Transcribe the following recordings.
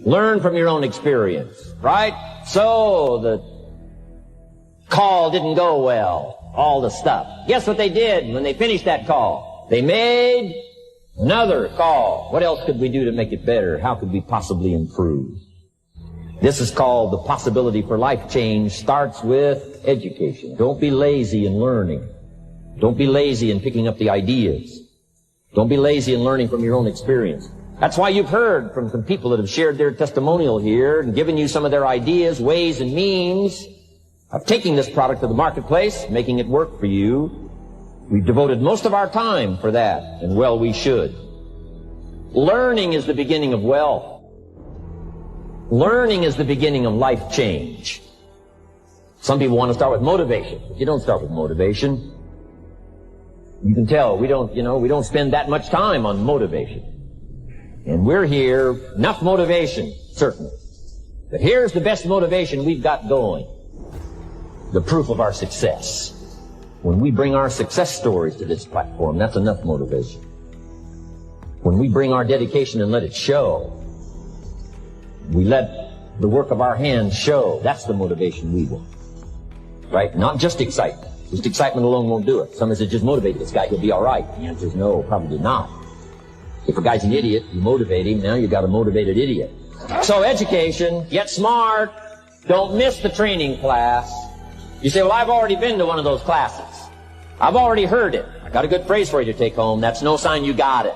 Learn from your own experience, right? So the call didn't go well, all the stuff. Guess what they did when they finished that call? They made another call. What else could we do to make it better? How could we possibly improve? This is called the possibility for life change. Starts with education. Don't be lazy in learning. Don't be lazy in picking up the ideas. Don't be lazy in learning from your own experience. That's why you've heard from some people that have shared their testimonial here and given you some of their ideas, ways, and means of taking this product to the marketplace, making it work for you. We've devoted most of our time for that, and well, we should. Learning is the beginning of wealth. Learning is the beginning of life change. Some people want to start with motivation. You don't start with motivation. You can tell we don't spend that much time on motivation. And we're here, enough motivation, certainly. But here's the best motivation we've got going. The proof of our success. When we bring our success stories to this platform, that's enough motivation. When we bring our dedication and let it show, we let the work of our hands show, that's the motivation we want. Right? Not just excitement. Just excitement alone won't do it. Somebody says, just motivate this guy, he'll be all right. The answer is no, probably not. If a guy's an idiot, you motivate him, now you've got a motivated idiot. So education, get smart, don't miss the training class. You say, well, I've already been to one of those classes. I've already heard it. I got a good phrase for you to take home. That's no sign you got it.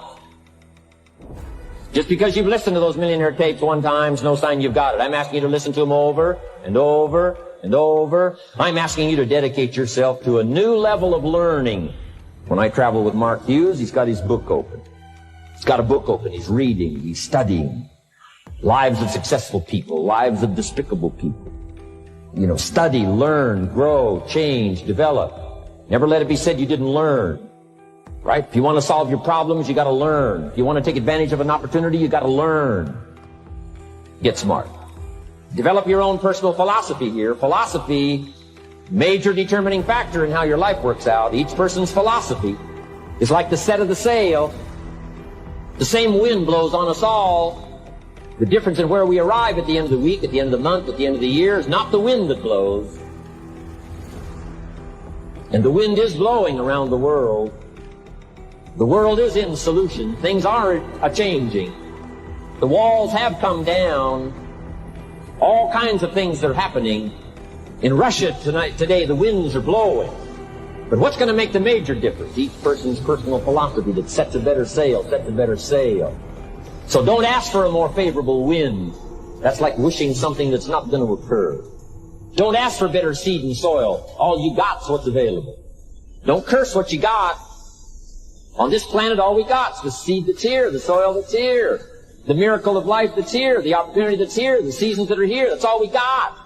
Just because you've listened to those millionaire tapes one time is no sign you've got it. I'm asking you to listen to them over and over and over. I'm asking you to dedicate yourself to a new level of learning. When I travel with Mark Hughes, he's got his book open. He's got a book open. He's reading. He's studying. Lives of successful people. Lives of despicable people. Study, learn, grow, change, develop. Never let it be said you didn't learn. Right? If you want to solve your problems, you got to learn. If you want to take advantage of an opportunity, you got to learn. Get smart. Develop your own personal philosophy here. Philosophy, major determining factor in how your life works out. Each person's philosophy is like the set of the sail. The same wind blows on us all. The difference in where we arrive at the end of the week, at the end of the month, at the end of the year is not the wind that blows. And the wind is blowing around the world. The world is in solution. Things are a-changing. The walls have come down. All kinds of things that are happening. In Russia today, the winds are blowing. But what's going to make the major difference? Each person's personal philosophy that sets a better sail, sets a better sail. So don't ask for a more favorable wind. That's like wishing something that's not going to occur. Don't ask for better seed and soil. All you got's what's available. Don't curse what you got. On this planet, all we got's the seed that's here, the soil that's here, the miracle of life that's here, the opportunity that's here, the seasons that are here. That's all we got.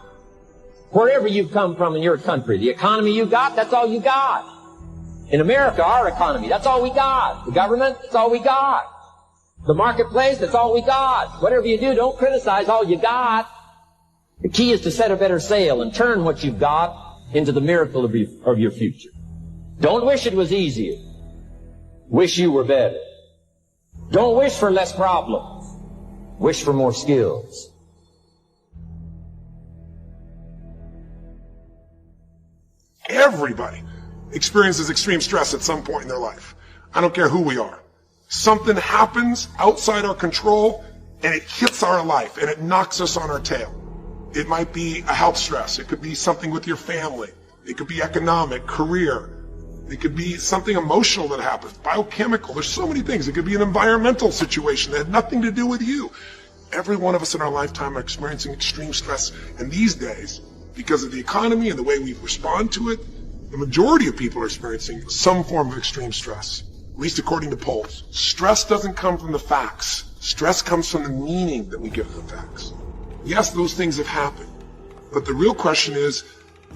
Wherever you've come from in your country, the economy you got, that's all you got. In America, our economy, that's all we got. The government, that's all we got. The marketplace, that's all we got. Whatever you do, don't criticize all you got. The key is to set a better sail and turn what you've got into the miracle of your future. Don't wish it was easier. Wish you were better. Don't wish for less problems. Wish for more skills. Everybody experiences extreme stress at some point in their life. I don't care who we are. Something happens outside our control and it hits our life and it knocks us on our tail. It might be a health stress. It could be something with your family. It could be economic, career. It could be something emotional that happens, biochemical. There's so many things. It could be an environmental situation that had nothing to do with you. Every one of us in our lifetime are experiencing extreme stress. And these days, because of the economy and the way we respond to it, the majority of people are experiencing some form of extreme stress, at least according to polls. Stress doesn't come from the facts. Stress comes from the meaning that we give to the facts. Yes, those things have happened. But the real question is,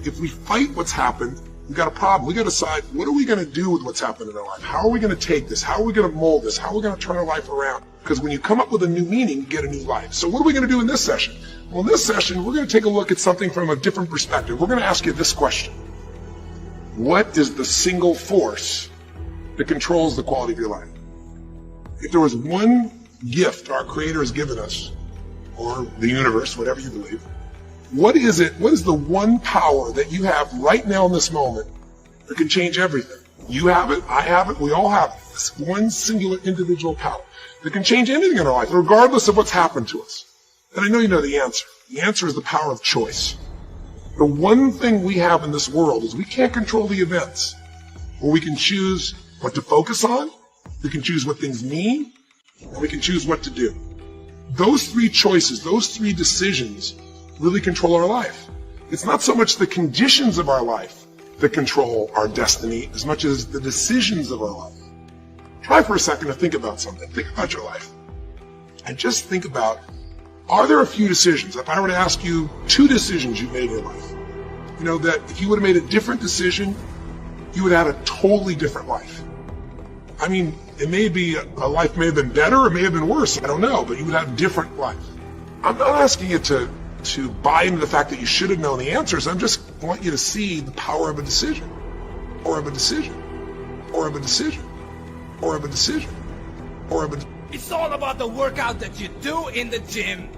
if we fight what's happened, we've got a problem. We've got to decide, what are we going to do with what's happened in our life? How are we going to take this? How are we going to mold this? How are we going to turn our life around? Because when you come up with a new meaning, you get a new life. So what are we going to do in this session? Well, in this session, we're going to take a look at something from a different perspective. We're going to ask you this question. What is the single force that controls the quality of your life? If there was one gift our Creator has given us, or the universe, whatever you believe. What is it? What is the one power that you have right now in this moment that can change everything? You have it, I have it, we all have it. This one singular individual power that can change anything in our life, regardless of what's happened to us. And I know you know the answer. The answer is the power of choice. The one thing we have in this world is we can't control the events. Or we can choose what to focus on, we can choose what things mean, and we can choose what to do. Those three choices, those three decisions really control our life. It's not so much the conditions of our life that control our destiny as much as the decisions of our life. Try for a second to think about something. Think about your life. And just think about, are there a few decisions, if I were to ask you 2 decisions you made in your life, you know, that if you would have made a different decision, you would have had a totally different life. I mean, it may be, a life may have been better, or it may have been worse, I don't know, but you would have a different life. I'm not asking you to buy into the fact that you should have known the answers. I just want you to see the power of a decision, or of a decision, or of a decision, or of a decision, or of a... It's all about the workout that you do in the gym.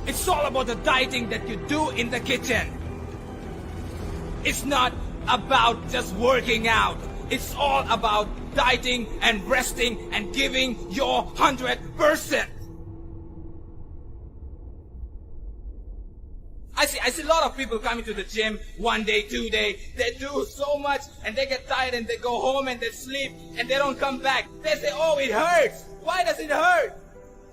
It's all about the dieting that you do in the kitchen. It's not about just working out. It's all about dieting and resting and giving your 100%. I see a lot of people coming to the gym 1 day, 2 days. They do so much and they get tired and they go home and they sleep and they don't come back. They say, oh, it hurts. Why does it hurt?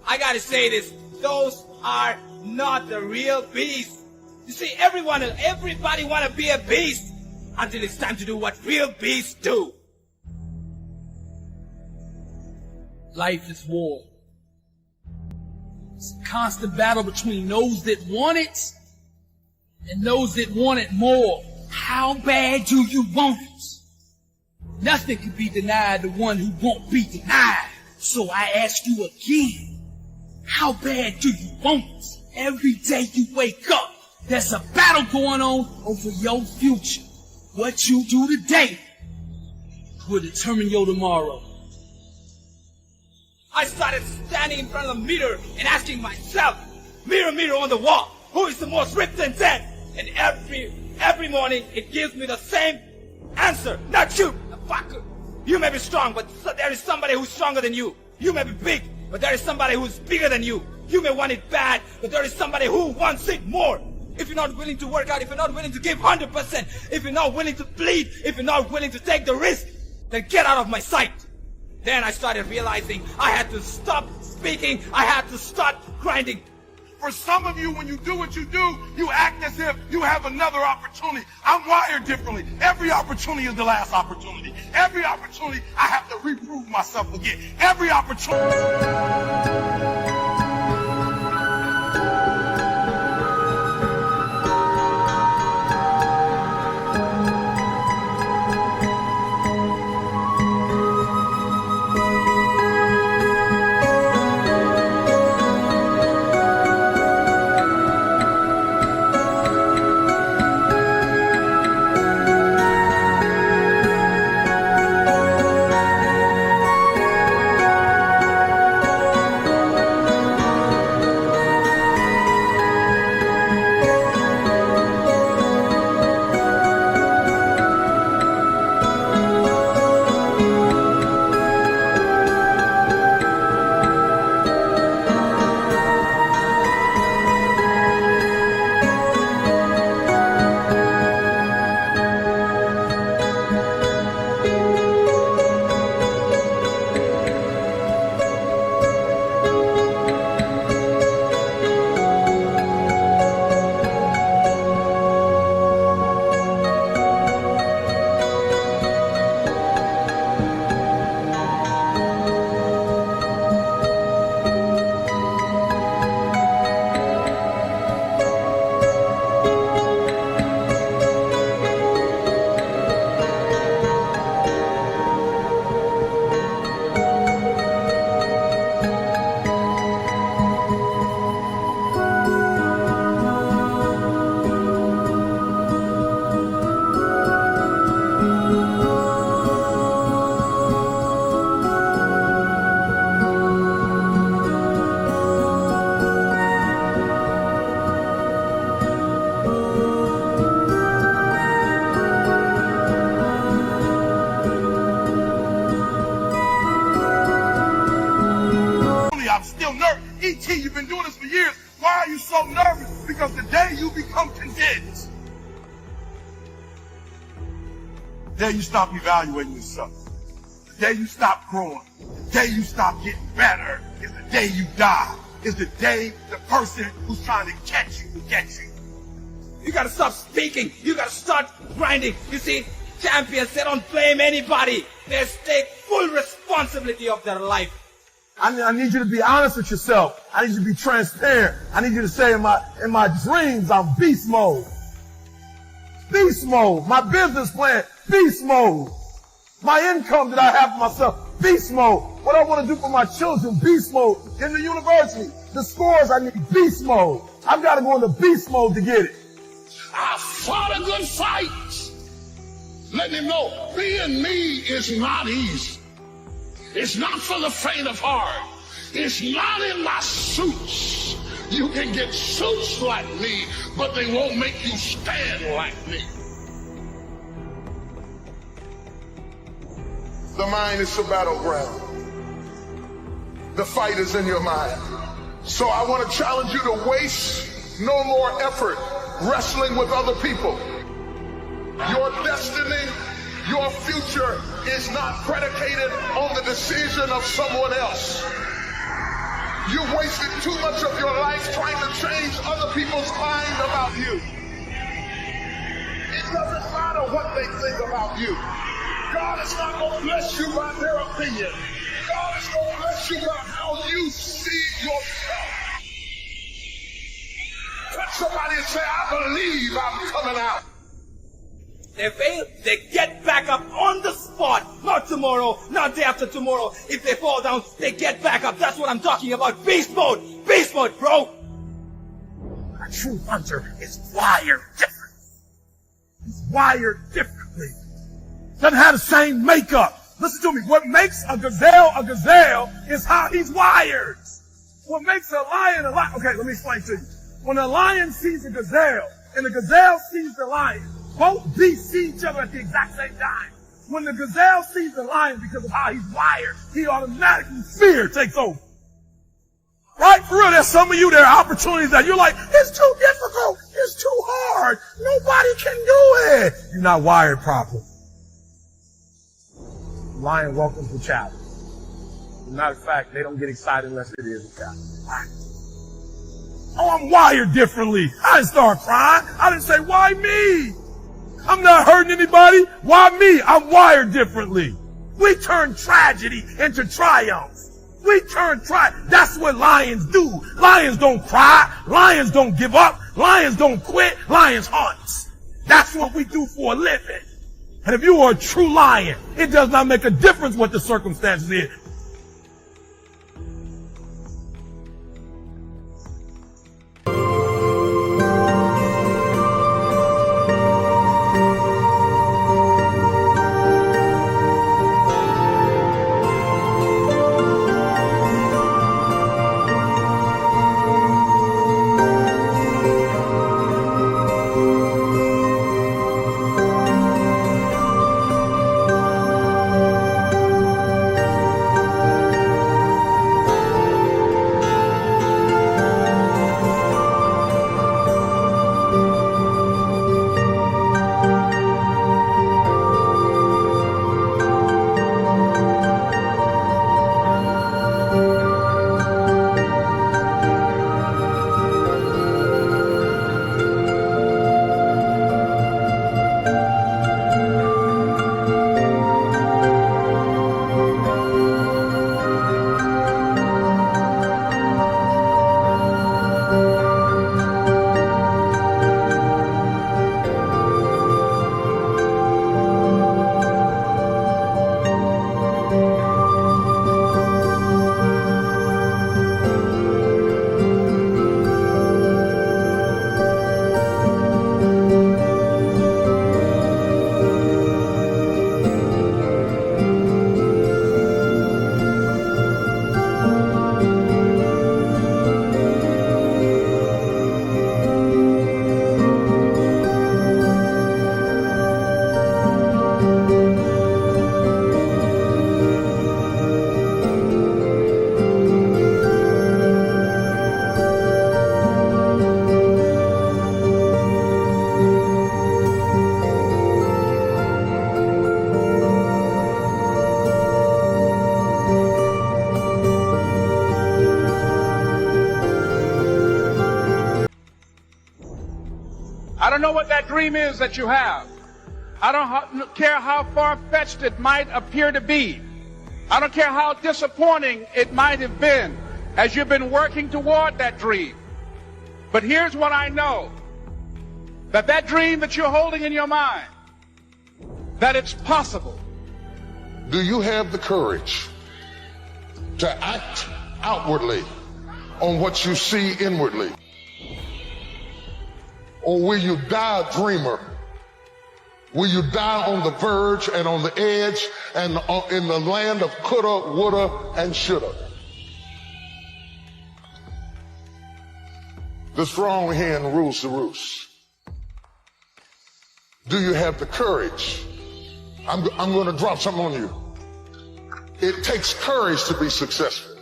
I gotta say this. Those are not the real beasts. You see, everybody wanna be a beast until it's time to do what real beasts do. Life is war. It's a constant battle between those that want it and those that want it more. How bad do you want it? Nothing can be denied the one who won't be denied. So I ask you again, how bad do you want it? Every day you wake up, there's a battle going on over your future. What you do today will determine your tomorrow. I started standing in front of the mirror and asking myself, mirror, mirror on the wall, who is the most ripped and dead? And every morning it gives me the same answer. Not you, the fucker. You may be strong, but there is somebody who's stronger than you. You may be big, but there is somebody who's bigger than you. You may want it bad, but there is somebody who wants it more. If you're not willing to work out, if you're not willing to give 100%, if you're not willing to bleed, if you're not willing to take the risk, then get out of my sight. Then I started realizing I had to stop speaking, I had to start grinding. For some of you, when you do what you do, you act as if you have another opportunity. I'm wired differently. Every opportunity is the last opportunity. Every opportunity, I have to reprove myself again. Every opportunity. I'm still nervous. E.T., you've been doing this for years. Why are you so nervous? Because the day you become convinced, the day you stop evaluating yourself, the day you stop growing, the day you stop getting better, is the day you die. Is the day the person who's trying to catch you will get you. You gotta stop speaking. You gotta start grinding. You see, champions, they don't blame anybody. They take full responsibility of their life. I need you to be honest with yourself. I need you to be transparent. I need you to say in my dreams, I'm beast mode. Beast mode. My business plan, beast mode. My income that I have for myself, beast mode. What I want to do for my children, beast mode. In the university, the scores I need, beast mode. I've got to go into beast mode to get it. I fought a good fight. Let him know, being me is not easy. It's not for the faint of heart. It's not in my suits. You can get suits like me, but they won't make you stand like me. The mind is the battleground. The fight is in your mind. So I want to challenge you to waste no more effort wrestling with other people. Your destiny, your future is not predicated on the decision of someone else. You wasted too much of your life trying to change other people's mind about you. It doesn't matter what they think about you. God is not going to bless you by their opinion. God is going to bless you by how you see yourself. Touch somebody and say, I believe I'm coming out. They fail, they get back up on the spot. Not tomorrow, not day after tomorrow. If they fall down, they get back up. That's what I'm talking about. Beast mode. Beast mode, bro. A true hunter is wired different. He's wired differently. Doesn't have the same makeup. Listen to me. What makes a gazelle is how he's wired. What makes a lion a lion. Okay, let me explain to you. When a lion sees a gazelle and the gazelle sees the lion, both beasts see each other at the exact same time. When the gazelle sees the lion because of how he's wired, he automatically, fear takes over. Right? For real, there's some of you, there are opportunities that you're like, it's too difficult, it's too hard, nobody can do it. You're not wired properly. The lion welcomes the challenge. As a matter of fact, they don't get excited unless it is a challenge. Right? Oh, I'm wired differently. I didn't start crying. I didn't say, why me? I'm not hurting anybody. Why me? I'm wired differently. We turn tragedy into triumph. We turn That's what lions do. Lions don't cry. Lions don't give up. Lions don't quit. Lions hunt. That's what we do for a living. And if you are a true lion, it does not make a difference what the circumstances is. I don't know what that dream is that you have. I don't care how far-fetched it might appear to be. I don't care how disappointing it might have been as you've been working toward that dream. But here's what I know, that dream that you're holding in your mind, that it's possible. Do you have the courage to act outwardly on what you see inwardly? Or will you die a dreamer? Will you die on the verge and on the edge and in the land of coulda, woulda, and shoulda? The strong hen rules the roost. Do you have the courage? I'm going to drop something on you. It takes courage to be successful.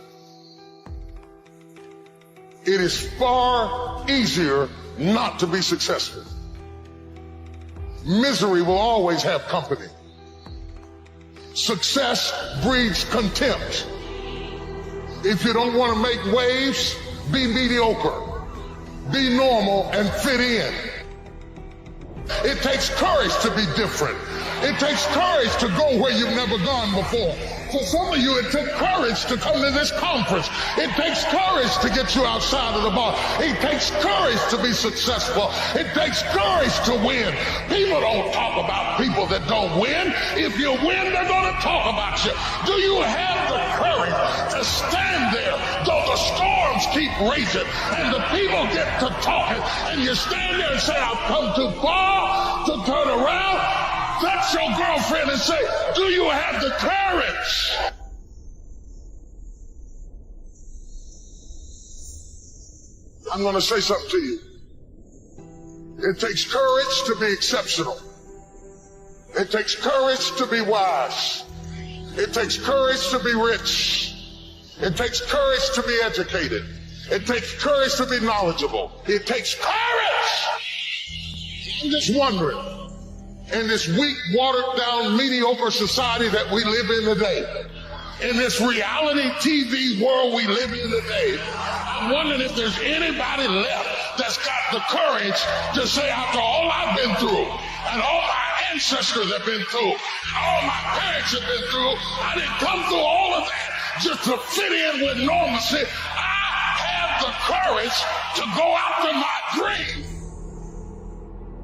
It is far easier not to be successful. Misery will always have company. Success breeds contempt. If you don't want to make waves, be mediocre. Be normal and fit in. It takes courage to be different. It takes courage to go where you've never gone before. For some of you, it took courage to come to this conference. It takes courage to get you outside of the bar. It takes courage to be successful. It takes courage to win. People don't talk about people that don't win. If you win, they're going to talk about you. Do you have the courage to stand there though the storms keep raging and the people get to talking and you stand there and say, I've come too far to turn around? That's your girlfriend and say, do you have the courage? I'm going to say something to you. It takes courage to be exceptional. It takes courage to be wise. It takes courage to be rich. It takes courage to be educated. It takes courage to be knowledgeable. It takes courage. I'm just wondering, in this weak, watered-down, mediocre society that we live in today, in this reality TV world we live in today, I'm wondering if there's anybody left that's got the courage to say, after all I've been through, and all my ancestors have been through, and all my parents have been through, I didn't come through all of that just to fit in with normalcy. I have the courage to go after my dream.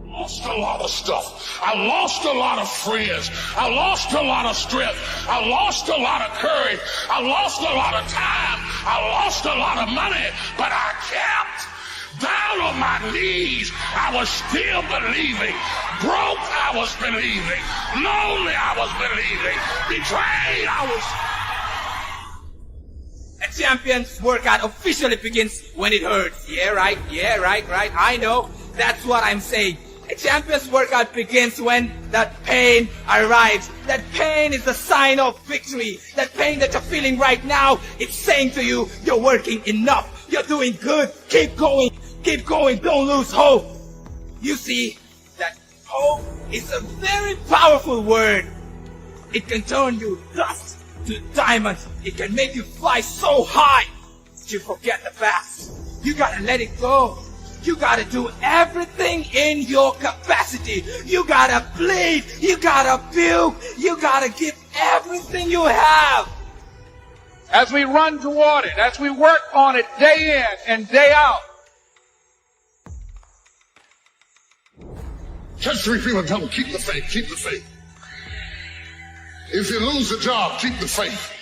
I lost a lot of stuff. I lost a lot of friends. I lost a lot of strength. I lost a lot of courage. I lost a lot of time. I lost a lot of money, but I kept down on my knees. I was still believing. Broke, I was believing. Lonely, I was believing. Betrayed, I was. A champion's workout officially begins when it hurts. Yeah, right. I know. That's what I'm saying. A champion's workout begins when that pain arrives. That pain is the sign of victory. That pain that you're feeling right now, it's saying to you, you're working enough. You're doing good. Keep going. Keep going. Don't lose hope. You see, that hope is a very powerful word. It can turn you dust to diamonds. It can make you fly so high that you forget the past. You gotta let it go. You gotta do everything in your capacity. You gotta bleed. You gotta puke. You gotta give everything you have. As we run toward it, as we work on it day in and day out. Touch 3 people and tell them, keep the faith, keep the faith. If you lose the job, keep the faith.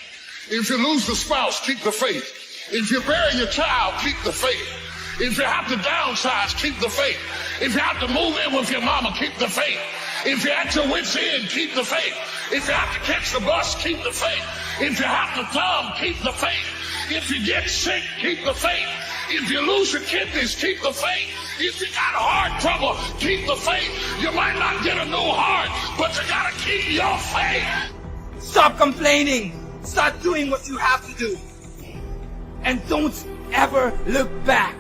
If you lose the spouse, keep the faith. If you bury your child, keep the faith. If you have to downsize, keep the faith. If you have to move in with your mama, keep the faith. If you're at your wit's end, keep the faith. If you have to catch the bus, keep the faith. If you have to thumb, keep the faith. If you get sick, keep the faith. If you lose your kidneys, keep the faith. If you got heart trouble, keep the faith. You might not get a new heart, but you gotta keep your faith. Stop complaining. Start doing what you have to do. And don't ever look back.